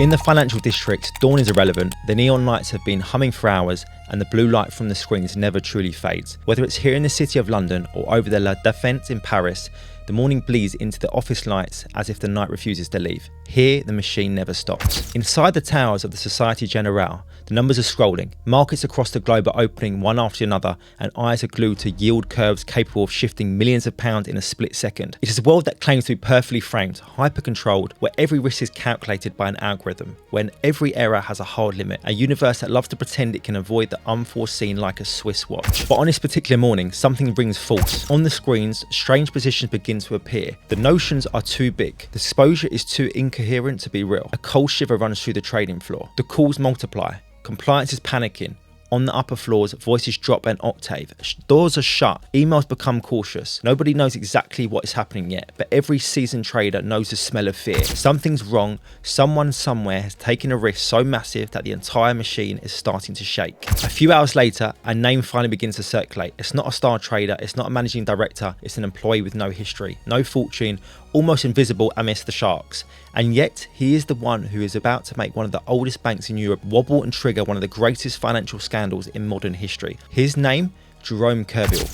In the financial districts, dawn is irrelevant, the neon lights have been humming for hours, and the blue light from the screens never truly fades. Whether it's here in the city of London or over the La Défense in Paris, the morning bleeds into the office lights as if the night refuses to leave. Here, the machine never stops. Inside the towers of the Société Générale, the numbers are scrolling. Markets across the globe are opening one after another, and eyes are glued to yield curves capable of shifting millions of pounds in a split second. It is a world that claims to be perfectly framed, hyper-controlled, where every risk is calculated by an algorithm, when every error has a hard limit, a universe that loves to pretend it can avoid the unforeseen like a Swiss watch. But on this particular morning, something rings false. On the screens, strange positions begin to appear. The notions are too big. The exposure is too incoherent to be real. A cold shiver runs through the trading floor. The calls multiply. Compliance is panicking. On the upper floors, voices drop an octave. Doors are shut. Emails become cautious. Nobody knows exactly what is happening yet, but every seasoned trader knows the smell of fear. Something's wrong. Someone somewhere has taken a risk so massive that the entire machine is starting to shake. A few hours later, a name finally begins to circulate. It's not a star trader. It's not a managing director. It's an employee with no history, no fortune, almost invisible amidst the sharks. And yet, he is the one who is about to make one of the oldest banks in Europe wobble and trigger one of the greatest financial scandals in modern history. His name, Jérôme Kerviel.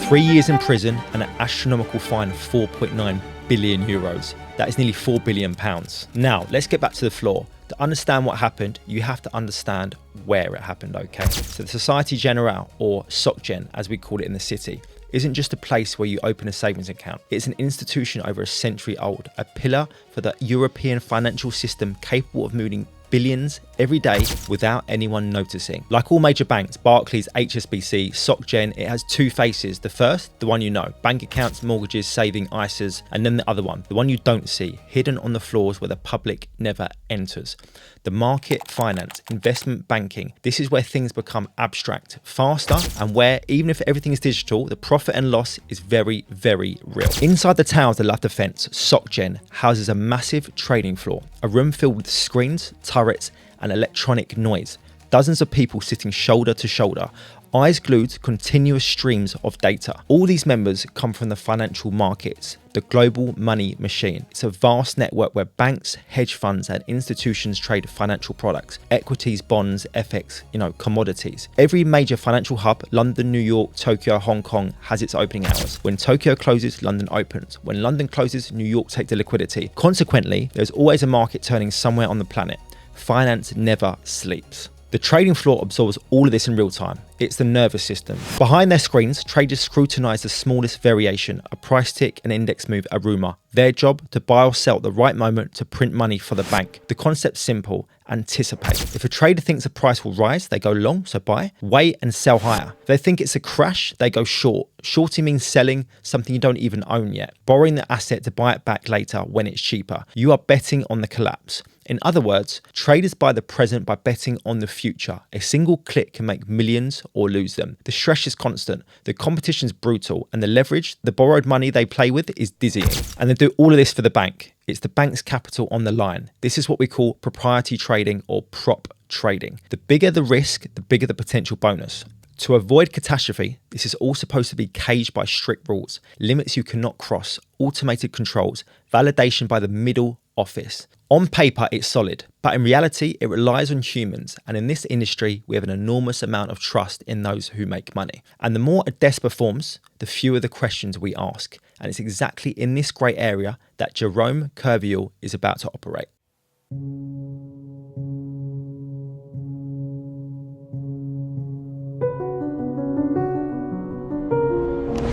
3 years in prison and an astronomical fine of 4.9 billion euros. That is nearly 4 billion pounds. Now, let's get back to the floor. To understand what happened, you have to understand where it happened, okay? So the Société Générale, or SocGen as we call it in the city, isn't just a place where you open a savings account. It's an institution over a century old, a pillar for the European financial system capable of moving billions every day without anyone noticing. Like all major banks, Barclays, HSBC, SocGen, it has two faces. The first, the one you know, bank accounts, mortgages, saving, ISAs, and then the other one, the one you don't see, hidden on the floors where the public never enters. The market, finance, investment banking. This is where things become abstract, faster, and where, even if everything is digital, the profit and loss is very, very real. Inside the towers of La Défense, SocGen houses a massive trading floor, a room filled with screens, turrets, and electronic noise. Dozens of people sitting shoulder to shoulder, eyes glued to continuous streams of data. All these members come from the financial markets, the global money machine. It's a vast network where banks, hedge funds, and institutions trade financial products, equities, bonds, FX, commodities. Every major financial hub, London, New York, Tokyo, Hong Kong, has its opening hours. When Tokyo closes, London opens. When London closes, New York takes the liquidity. Consequently, there's always a market turning somewhere on the planet. Finance never sleeps. The trading floor absorbs all of this in real time. It's the nervous system. Behind their screens, traders scrutinize the smallest variation, a price tick, an index move, a rumor. Their job, to buy or sell at the right moment to print money for the bank. The concept's simple: anticipate. If a trader thinks a price will rise, they go long, so buy. Wait and sell higher. If they think it's a crash, they go short. Shorting means selling something you don't even own yet, borrowing the asset to buy it back later when it's cheaper. You are betting on the collapse. In other words, traders buy the present by betting on the future. A single click can make millions or lose them. The stress is constant, the competition's brutal, and the leverage, the borrowed money they play with, is dizzying. And they do all of this for the bank. It's the bank's capital on the line. This is what we call proprietary trading or prop trading. The bigger the risk, the bigger the potential bonus. To avoid catastrophe, this is all supposed to be caged by strict rules, limits you cannot cross, automated controls, validation by the middle office. On paper, it's solid, but in reality, it relies on humans. And in this industry, we have an enormous amount of trust in those who make money. And the more a desk performs, the fewer the questions we ask. And it's exactly in this grey area that Jérôme Kerviel is about to operate.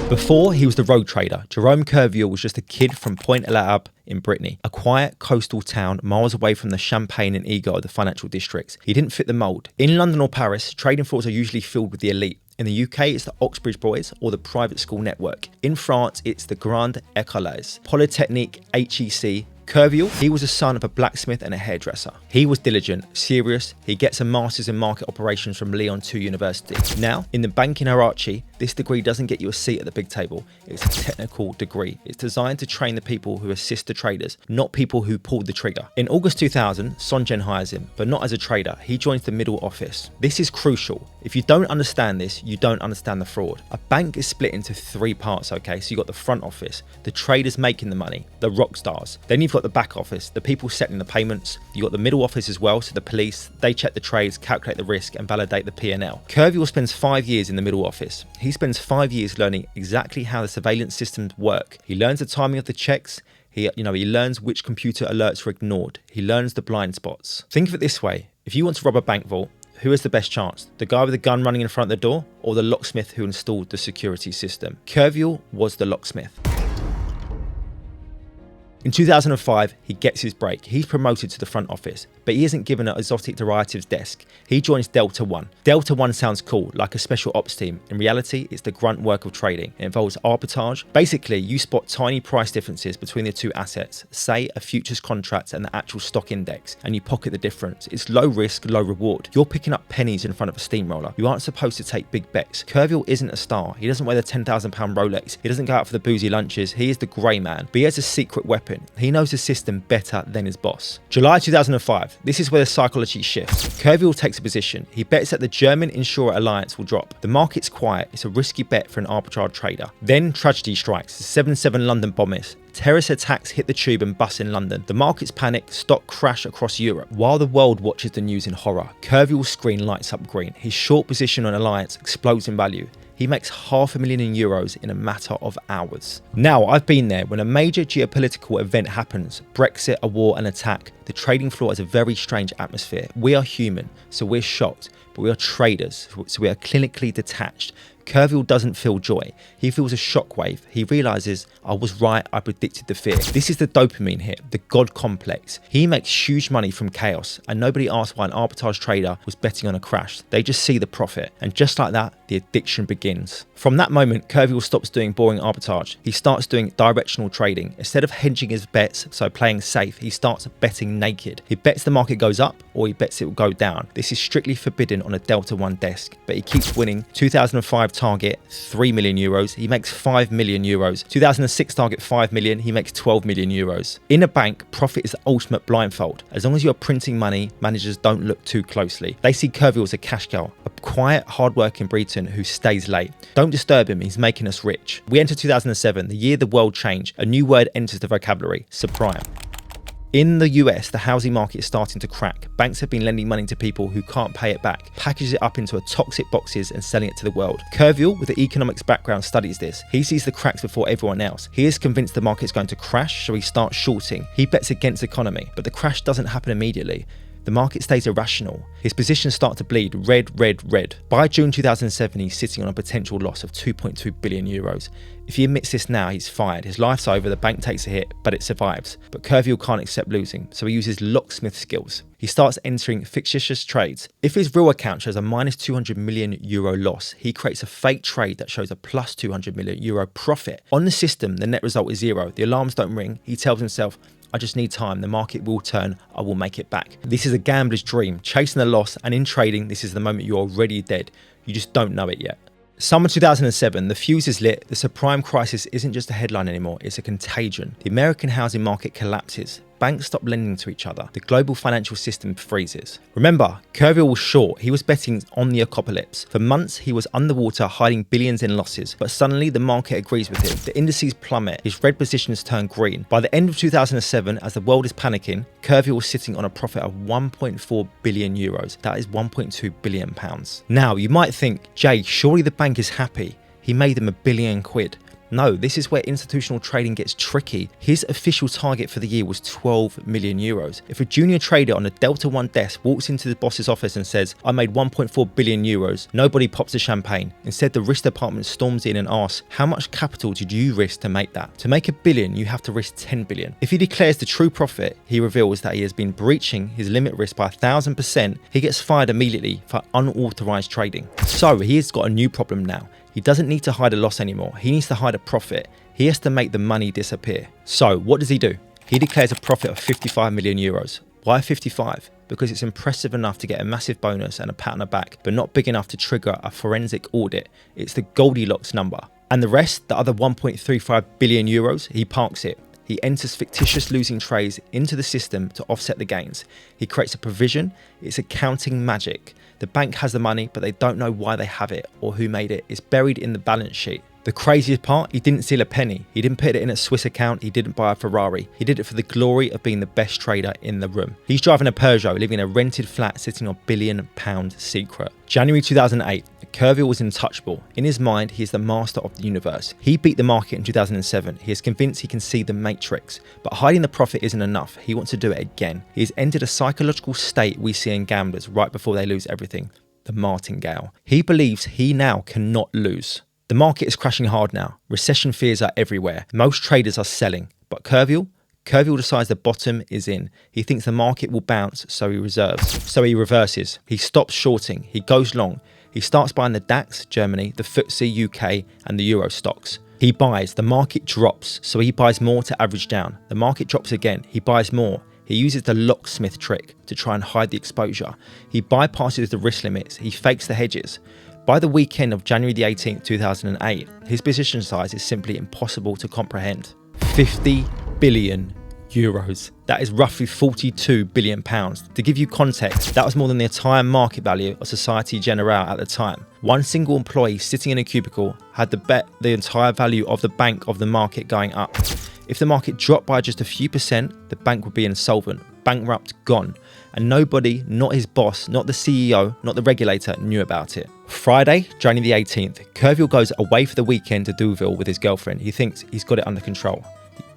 Before he was the rogue trader, Jérôme Kerviel was just a kid from Pointe-à-l'Arbre in Brittany, a quiet coastal town miles away from the champagne and ego of the financial districts. He didn't fit the mould. In London or Paris, trading floors are usually filled with the elite. In the UK, it's the Oxbridge Boys or the private school network. In France, it's the Grande Écoles, Polytechnique, HEC. Kerviel, he was the son of a blacksmith and a hairdresser. He was diligent, serious. He gets a master's in market operations from Lyon 2 University. Now, in the banking hierarchy, This degree doesn't get you a seat at the big table. It's a technical degree. It's designed to train the people who assist the traders, not people who pulled the trigger. In August 2000, Sonjen hires him, but not as a trader. He joins the middle office. This is crucial. If you don't understand this, you don't understand the fraud. A bank is split into three parts, okay? So you've got the front office, the traders making the money, the rock stars. Then you've got the back office, the people settling the payments. You've got the middle office as well, so the police, they check the trades, calculate the risk, and validate the P&L. Kerviel spends 5 years in the middle office. He spends 5 years learning exactly how the surveillance systems work. He learns the timing of the checks. He learns which computer alerts are ignored. He learns the blind spots. Think of it this way. If you want to rob a bank vault, who has the best chance? The guy with the gun running in front of the door, or the locksmith who installed the security system? Kerviel was the locksmith. In 2005, he gets his break. He's promoted to the front office, but he isn't given an exotic derivatives desk. He joins Delta One. Delta One sounds cool, like a special ops team. In reality, it's the grunt work of trading. It involves arbitrage. Basically, you spot tiny price differences between the two assets, say a futures contract and the actual stock index, and you pocket the difference. It's low risk, low reward. You're picking up pennies in front of a steamroller. You aren't supposed to take big bets. Kerviel isn't a star. He doesn't wear the £10,000 Rolex. He doesn't go out for the boozy lunches. He is the grey man, but he has a secret weapon. He knows the system better than his boss. July 2005. This is where the psychology shifts. Kerviel takes a position. He bets that the German Insurer Alliance will drop. The market's quiet. It's a risky bet for an arbitrage trader. Then tragedy strikes. The 7/7 London bombers. Terrorist attacks hit the tube and bus in London. The markets panic, stock crash across Europe. While the world watches the news in horror, Kerviel's screen lights up green. His short position on Alliance explodes in value. He makes €500,000 in a matter of hours. Now, I've been there. When a major geopolitical event happens, Brexit, a war, an attack, the trading floor has a very strange atmosphere. We are human, so we're shocked, but we are traders, so we are clinically detached. Kerviel doesn't feel joy. He feels a shockwave. He realizes, I was right, I predicted the fear. This is the dopamine hit, the God complex. He makes huge money from chaos, and nobody asks why an arbitrage trader was betting on a crash. They just see the profit. And just like that, the addiction begins. From that moment, Kerviel stops doing boring arbitrage. He starts doing directional trading. Instead of hedging his bets, so playing safe, he starts betting naked. He bets the market goes up, or he bets it will go down. This is strictly forbidden on a Delta One desk, but he keeps winning. 2005 target, €3 million. He makes €5 million. 2006 target, €5 million. He makes €12 million. In a bank, profit is the ultimate blindfold. As long as you're printing money, managers don't look too closely. They see Kerviel as a cash cow, a quiet, hard-working Breton who stays late. Don't disturb him, he's making us rich. We enter 2007, the year the world changed. A new word enters the vocabulary, subprime. In the US, the housing market is starting to crack. Banks have been lending money to people who can't pay it back, packages it up into toxic boxes and selling it to the world. Kerviel, with the economics background, studies this. He sees the cracks before everyone else. He is convinced the market's going to crash, so he starts shorting. He bets against the economy, but the crash doesn't happen immediately. The market stays irrational. His positions start to bleed red, red, red. By June 2007, he's sitting on a potential loss of €2.2 billion. If he admits this now, he's fired. His life's over, the bank takes a hit, but it survives. But Kerviel can't accept losing, so he uses locksmith skills. He starts entering fictitious trades. If his real account shows a minus €200 million loss, he creates a fake trade that shows a plus €200 million profit. On the system, the net result is zero. The alarms don't ring. He tells himself, I just need time, the market will turn, I will make it back. This is a gambler's dream, chasing the loss, and in trading, this is the moment you're already dead. You just don't know it yet. Summer 2007, the fuse is lit. The subprime crisis isn't just a headline anymore, it's a contagion. The American housing market collapses. Banks stop lending to each other. The global financial system freezes. Remember, Kerviel was short. He was betting on the apocalypse. For months, he was underwater, hiding billions in losses. But suddenly, the market agrees with him. The indices plummet. His red positions turn green. By the end of 2007, as the world is panicking, Kerviel was sitting on a profit of €1.4 billion. That is £1.2 billion. Now, you might think, Jay, surely the bank is happy. He made them £1 billion. No, this is where institutional trading gets tricky. His official target for the year was €12 million. If a junior trader on a Delta One desk walks into the boss's office and says, I made €1.4 billion, nobody pops the champagne. Instead, the risk department storms in and asks, how much capital did you risk to make that? To make $1 billion, you have to risk 10 billion. If he declares the true profit, he reveals that he has been breaching his limit risk by 1,000%. He gets fired immediately for unauthorized trading. So he has got a new problem now. He doesn't need to hide a loss anymore. He needs to hide a profit. He has to make the money disappear. So what does he do? He declares a profit of €55 million. Why 55? because it's impressive enough to get a massive bonus and a pat on the back, but not big enough to trigger a forensic audit. It's the Goldilocks number. And the rest, the other 1.35 billion euros, he parks it. He enters fictitious losing trades into the system to offset the gains. He creates a provision. It's accounting magic. The bank has the money, but they don't know why they have it or who made it. It's buried in the balance sheet. The craziest part, he didn't steal a penny. He didn't put it in a Swiss account. He didn't buy a Ferrari. He did it for the glory of being the best trader in the room. He's driving a Peugeot, living in a rented flat, sitting on a £1 billion secret. January 2008, Kerviel was untouchable. In his mind, he is the master of the universe. He beat the market in 2007. He is convinced he can see the matrix. But hiding the profit isn't enough. He wants to do it again. He has entered a psychological state we see in gamblers right before they lose everything. The martingale. He believes he now cannot lose. The market is crashing hard now. Recession fears are everywhere. Most traders are selling. But Kerviel decides the bottom is in. He thinks the market will bounce, so he reserves. So he reverses. He stops shorting. He goes long. He starts buying the DAX, Germany, the FTSE, UK, and the Euro stocks. He buys. The market drops, so he buys more to average down. The market drops again. He buys more. He uses the locksmith trick to try and hide the exposure. He bypasses the risk limits. He fakes the hedges. By the weekend of January the 18th, 2008, his position size is simply impossible to comprehend. 50 billion euros. That is roughly 42 billion pounds. To give you context, that was more than the entire market value of Société Générale at the time. One single employee sitting in a cubicle had to bet the entire value of the bank of the market going up. If the market dropped by just a few percent, the bank would be insolvent, bankrupt, gone. And nobody, not his boss, not the CEO, not the regulator, knew about it. Friday, January the 18th, Kerviel goes away for the weekend to Deauville with his girlfriend. He thinks he's got it under control.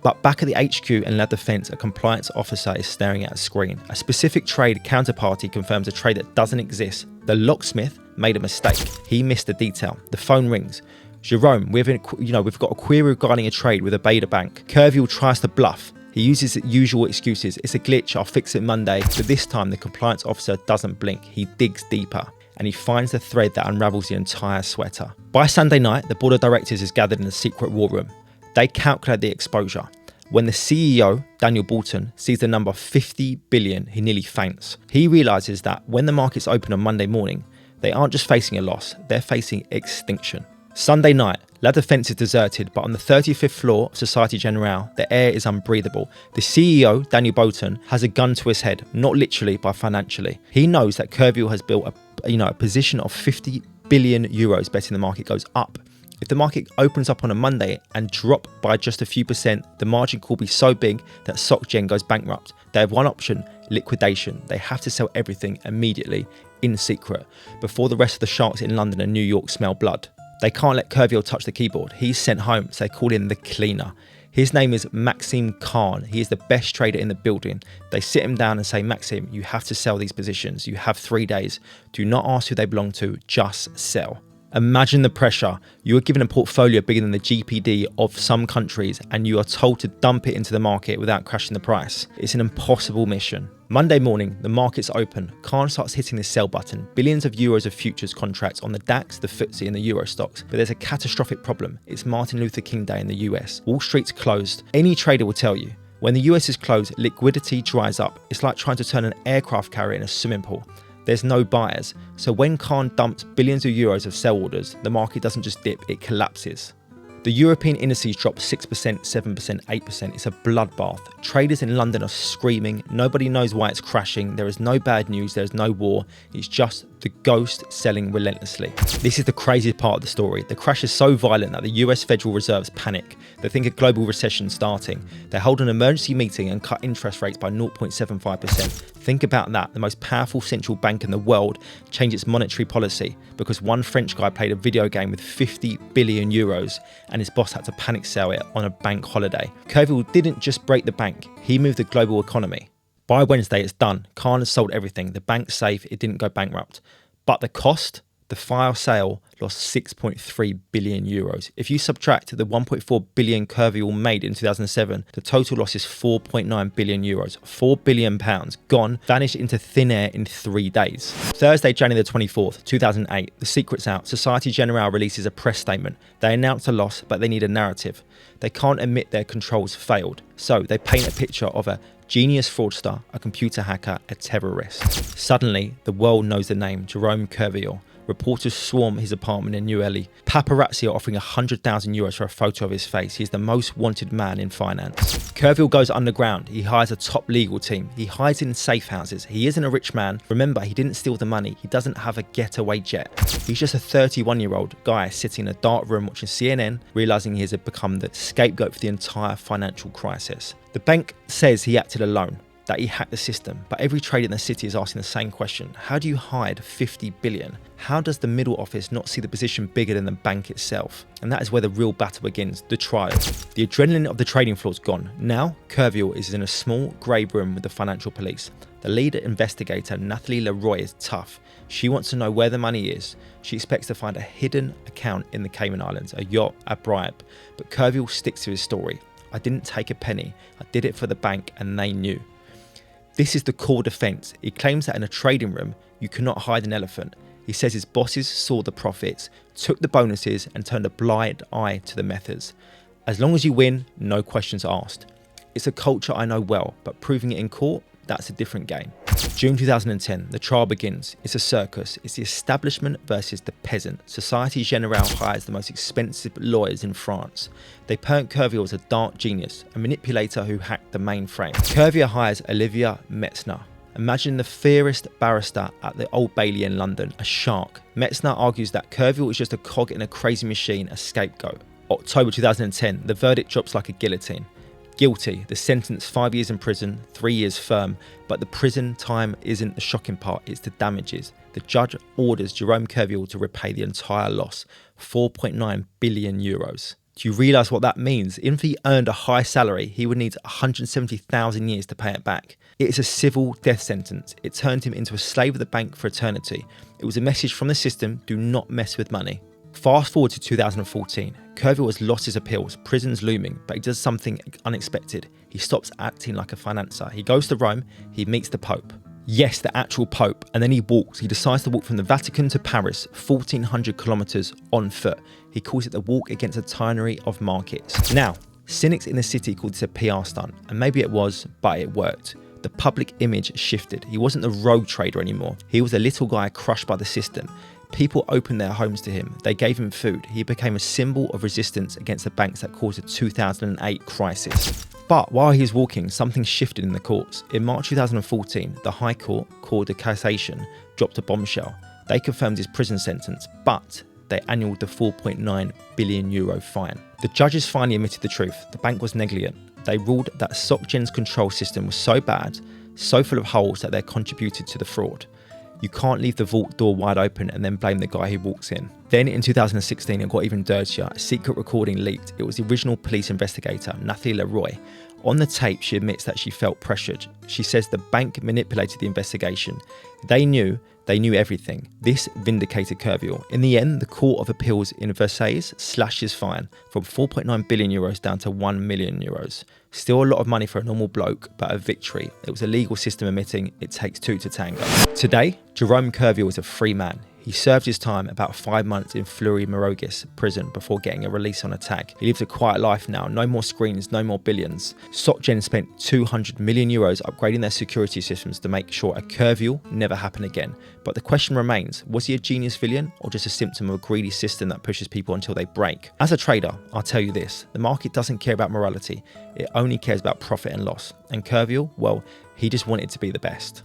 But back at the HQ in La Défense, a compliance officer is staring at a screen. A specific trade counterparty confirms a trade that doesn't exist. The locksmith made a mistake. He missed a detail. The phone rings. Jérôme, we've got a query regarding a trade with a beta bank. Kerviel tries to bluff. He uses the usual excuses. It's a glitch, I'll fix it Monday. But this time, the compliance officer doesn't blink. He digs deeper and he finds the thread that unravels the entire sweater. By Sunday night, the board of directors is gathered in a secret war room. They calculate the exposure. When the CEO, Daniel Bolton, sees the number 50 billion, he nearly faints. He realizes that when the markets open on Monday morning, they aren't just facing a loss, they're facing extinction. Sunday night, La Défense is deserted, but on the 35th floor of Société Générale, the air is unbreathable. The CEO, Daniel Bolton, has a gun to his head, not literally, but financially. He knows that Kerviel has built a position of 50 billion euros betting the market goes up. If the market opens up on a Monday and drop by just a few percent, the margin call will be so big that SocGen goes bankrupt. They have one option, liquidation. They have to sell everything immediately, in secret, before the rest of the sharks in London and New York smell blood. They can't let Kerviel touch the keyboard. He's sent home, so they call him the cleaner. His name is Maxime Khan. He is the best trader in the building. They sit him down and say, Maxime, you have to sell these positions. You have 3 days. Do not ask who they belong to, just sell. Imagine the pressure. You are given a portfolio bigger than the GPD of some countries and you are told to dump it into the market without crashing the price. It's an impossible mission. Monday morning, the markets open. Khan starts hitting the sell button. Billions of euros of futures contracts on the DAX, the FTSE and the Euro stocks. But there's a catastrophic problem. It's Martin Luther King Day in the US. Wall Street's closed. Any trader will tell you. When the US is closed, liquidity dries up. It's like trying to turn an aircraft carrier in a swimming pool. There's no buyers. So when Khan dumps billions of euros of sell orders, the market doesn't just dip, it collapses. The European indices drop 6%, 7%, 8%. It's a bloodbath. Traders in London are screaming. Nobody knows why it's crashing. There is no bad news. There's no war. It's just the ghost selling relentlessly. This is the craziest part of the story. The crash is so violent that the US Federal Reserves panic. They think a global recession starting. They hold an emergency meeting and cut interest rates by 0.75%. Think about that. The most powerful central bank in the world changed its monetary policy because one French guy played a video game with 50 billion euros and his boss had to panic sell it on a bank holiday. Kerviel didn't just break the bank, he moved the global economy. By Wednesday, it's done. Khan has sold everything. The bank's safe, it didn't go bankrupt. But the cost? The fire sale lost 6.3 billion euros. If you subtract the 1.4 billion Kerviel made in 2007, the total loss is 4.9 billion euros. 4 billion pounds gone, vanished into thin air in 3 days. Thursday, January the 24th, 2008, the secret's out. Société Générale releases a press statement. They announce a loss, but they need a narrative. They can't admit their controls failed. So they paint a picture of a Genius fraudster, a computer hacker, a terrorist. Suddenly, the world knows the name Jérôme Kerviel. Reporters swarm his apartment in New Delhi. Paparazzi are offering €100,000 for a photo of his face. He's the most wanted man in finance. Kerviel goes underground. He hires a top legal team. He hides in safe houses. He isn't a rich man. Remember, he didn't steal the money. He doesn't have a getaway jet. He's just a 31-year-old guy sitting in a dark room watching CNN, realizing he has become the scapegoat for the entire financial crisis. The bank says he acted alone, that he hacked the system, but every trader in the city is asking the same question. How do you hide 50 billion? How does the middle office not see the position bigger than the bank itself? And that is where the real battle begins, the trial. The adrenaline of the trading floor is gone. Now, Kerviel is in a small grey room with the financial police. The lead investigator, Nathalie Leroy, is tough. She wants to know where the money is. She expects to find a hidden account in the Cayman Islands, a yacht, a bribe. But Kerviel sticks to his story. I didn't take a penny. I did it for the bank and they knew. This is the core defense. He claims that in a trading room, you cannot hide an elephant. He says his bosses saw the profits, took the bonuses, and turned a blind eye to the methods. As long as you win, no questions asked. It's a culture I know well, but proving it in court, that's a different game. June 2010, the trial begins. It's a circus. It's the establishment versus the peasant. Société Générale hires the most expensive lawyers in France. They paint Kerviel as a dark genius, a manipulator who hacked the mainframe. Kerviel hires Olivia Metzner. Imagine the fiercest barrister at the Old Bailey in London, a shark. Metzner argues that Kerviel is just a cog in a crazy machine, a scapegoat. October 2010, the verdict drops like a guillotine. Guilty, the sentence 5 years in prison, 3 years firm, but the prison time isn't the shocking part, it's the damages. The judge orders Jérôme Kerviel to repay the entire loss, €4.9 billion. Do you realise what that means? Even if he earned a high salary, he would need 170,000 years to pay it back. It is a civil death sentence. It turned him into a slave of the bank for eternity. It was a message from the system, do not mess with money. Fast forward to 2014, Kerviel has lost his appeals, prison's looming, but he does something unexpected. He stops acting like a financer. He goes to Rome, he meets the Pope. Yes, the actual Pope, and then he walks. He decides to walk from the Vatican to Paris, 1,400 kilometers on foot. He calls it the walk against a tyranny of markets. Now, cynics in the city called this a PR stunt, and maybe it was, but it worked. The public image shifted. He wasn't the rogue trader anymore. He was a little guy crushed by the system. People opened their homes to him. They gave him food. He became a symbol of resistance against the banks that caused the 2008 crisis. But while he was walking, something shifted in the courts. In March 2014, the High Court, called the Cassation, dropped a bombshell. They confirmed his prison sentence, but they annulled the €4.9 billion fine. The judges finally admitted the truth. The bank was negligent. They ruled that SocGen's control system was so bad, so full of holes that they contributed to the fraud. You can't leave the vault door wide open and then blame the guy who walks in. Then in 2016, it got even dirtier. A secret recording leaked. It was the original police investigator, Nathalie Leroy. On the tape, she admits that she felt pressured. She says the bank manipulated the investigation. They knew everything. This vindicated Kerviel. In the end, the Court of Appeals in Versailles slashed his fine from €4.9 billion down to €1 million. Still a lot of money for a normal bloke, but a victory. It was a legal system admitting it takes two to tango. Today, Jérôme Kerviel is a free man. He served his time about 5 months in Fleury-Mérogis prison before getting a release on a tag. He lives a quiet life now, no more screens, no more billions. SocGen spent €200 million upgrading their security systems to make sure a Kerviel never happen again. But the question remains, was he a genius villain or just a symptom of a greedy system that pushes people until they break? As a trader, I'll tell you this, the market doesn't care about morality, it only cares about profit and loss. And Kerviel, well, he just wanted to be the best.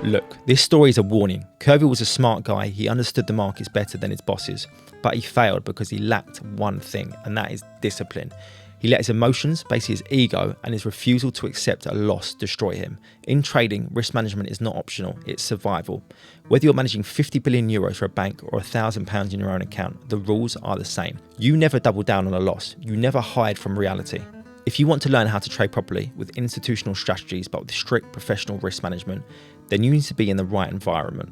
Look, this story is a warning. Kerviel was a smart guy, he understood the markets better than his bosses, but he failed because he lacked one thing, and that is discipline. He let his emotions, basically his ego, and his refusal to accept a loss destroy him. In trading, risk management is not optional, it's survival. Whether you're managing €50 billion for a bank or £1,000 in your own account, the rules are the same. You never double down on a loss, you never hide from reality. If you want to learn how to trade properly with institutional strategies but with strict professional risk management, then you need to be in the right environment.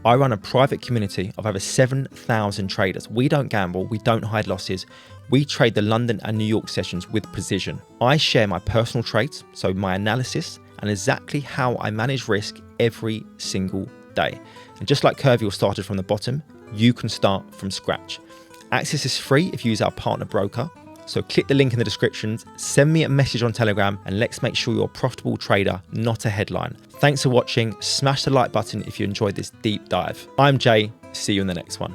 I run a private community of over 7,000 traders. We don't gamble, we don't hide losses. We trade the London and New York sessions with precision. I share my personal trades, so my analysis, and exactly how I manage risk every single day. And just like Kerviel started from the bottom, you can start from scratch. Access is free if you use our partner broker. So click the link in the description, send me a message on Telegram, and let's make sure you're a profitable trader, not a headline. Thanks for watching. Smash the like button if you enjoyed this deep dive. I'm Jay. See you in the next one.